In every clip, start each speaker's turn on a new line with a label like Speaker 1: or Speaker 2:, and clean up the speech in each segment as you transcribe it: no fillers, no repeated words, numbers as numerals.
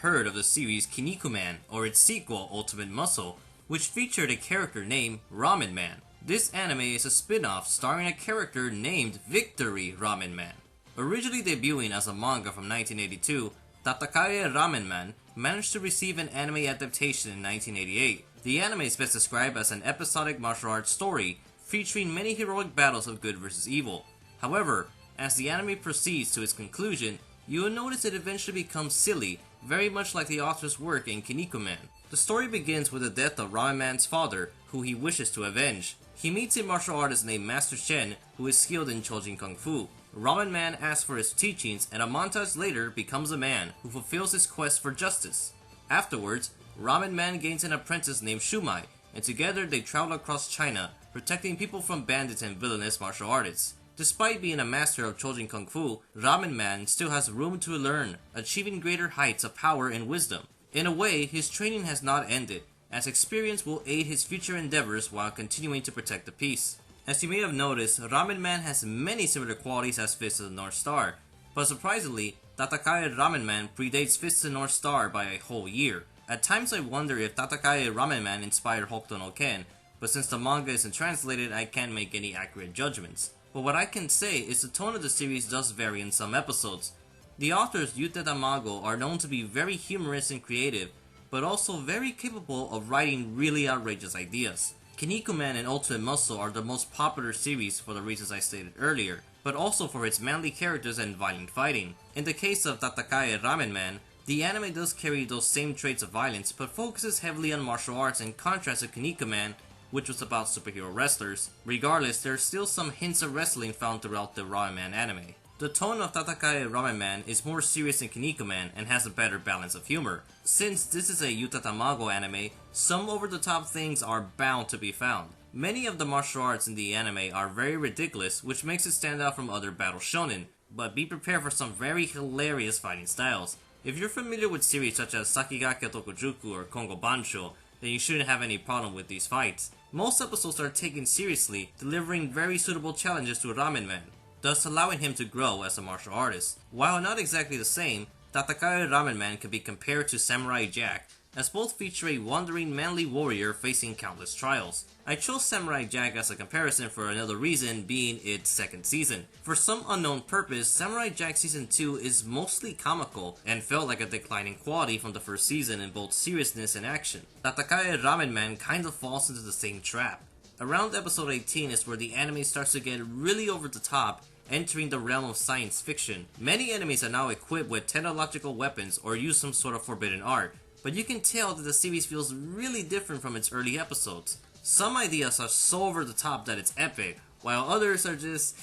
Speaker 1: heard of the series Kinnikuman, or its sequel Ultimate Muscle, which featured a character named Ramenman. This anime is a spin-off starring a character named Victory Ramenman. Originally debuting as a manga from 1982, Tatakae Ramenman managed to receive an anime adaptation in 1988. The anime is best described as an episodic martial arts story featuring many heroic battles of good versus evil. However, as the anime proceeds to its conclusion, you will notice it eventually becomes silly, very much like the author's work in Kinnikuman. The story begins with the death of Ramenman's father, who he wishes to avenge. He meets a martial artist named Master Shen, who is skilled in Chojin Kung Fu. Ramenman asks for his teachings, and a montage later becomes a man who fulfills his quest for justice. Afterwards, Ramenman gains an apprentice named Shumai, and together they travel across China, protecting people from bandits and villainous martial artists. Despite being a master of Chojin Kung Fu, Ramenman still has room to learn, achieving greater heights of power and wisdom. In a way, his training has not ended, as experience will aid his future endeavors while continuing to protect the peace. As you may have noticed, Ramenman has many similar qualities as Fist of the North Star, but surprisingly, Tatakae Ramenman predates Fist of the North Star by a whole year. At times I wonder if Tatakae Ramenman inspired Hokuto no Ken, but since the manga isn't translated, I can't make any accurate judgments. But what I can say is the tone of the series does vary in some episodes. The authors Yute Tamago are known to be very humorous and creative, but also very capable of writing really outrageous ideas. Kinnikuman and Ultimate Muscle are the most popular series for the reasons I stated earlier, but also for its manly characters and violent fighting. In the case of Tatakae Ramenman, the anime does carry those same traits of violence, but focuses heavily on martial arts in contrast to Kinnikuman, which was about superhero wrestlers. Regardless, there are still some hints of wrestling found throughout the Ramenman anime. The tone of Tatakae Ramenman is more serious than Kinnikuman and has a better balance of humor. Since this is a Yuta Tamago anime, some over-the-top things are bound to be found. Many of the martial arts in the anime are very ridiculous, which makes it stand out from other battle shonen, but be prepared for some very hilarious fighting styles. If you're familiar with series such as Sakigake Tokujuku or Kongo Bancho, then you shouldn't have any problem with these fights. Most episodes are taken seriously, delivering very suitable challenges to Ramenman, thus allowing him to grow as a martial artist. While not exactly the same, Tatakae Ramenman can be compared to Samurai Jack, as both feature a wandering manly warrior facing countless trials. I chose Samurai Jack as a comparison for another reason, being its second season. For some unknown purpose, Samurai Jack Season 2 is mostly comical, and felt like a decline in quality from the first season in both seriousness and action. Tatakae Ramenman kinda falls into the same trap. Around episode 18 is where the anime starts to get really over the top, entering the realm of science fiction. Many enemies are now equipped with technological weapons or use some sort of forbidden art, but you can tell that the series feels really different from its early episodes. Some ideas are so over the top that it's epic, while others are just...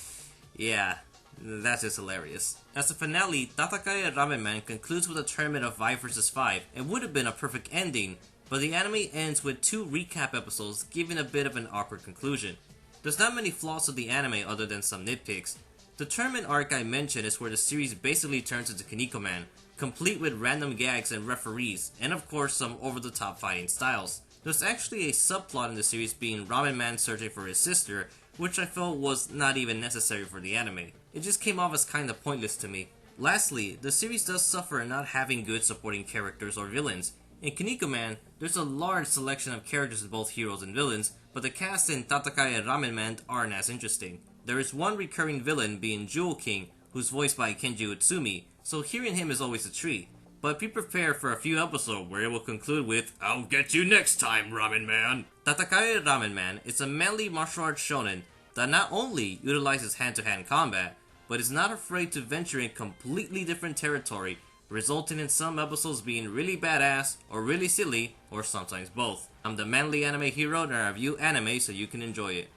Speaker 1: yeah, that's just hilarious. As the finale, Tatakae Ramenman concludes with a tournament of 5 vs 5, and would have been a perfect ending, but the anime ends with 2 recap episodes, giving a bit of an awkward conclusion. There's not many flaws to the anime other than some nitpicks. The tournament arc I mentioned is where the series basically turns into Kinnikuman, complete with random gags and referees, and of course some over-the-top fighting styles. There's actually a subplot in the series being Ramenman searching for his sister, which I felt was not even necessary for the anime. It just came off as kinda pointless to me. Lastly, the series does suffer in not having good supporting characters or villains. In Kinnikuman, there's a large selection of characters with both heroes and villains, but the cast in Tatakae Ramenman aren't as interesting. There is one recurring villain being Jewel King, who's voiced by Kenji Utsumi, so hearing him is always a treat. But be prepared for a few episodes where it will conclude with, "I'll get you next time, Ramenman!" Tatakae Ramenman is a manly martial arts shonen that not only utilizes hand-to-hand combat, but is not afraid to venture in completely different territory, resulting in some episodes being really badass, or really silly, or sometimes both. I'm the manly anime hero and I review anime so you can enjoy it.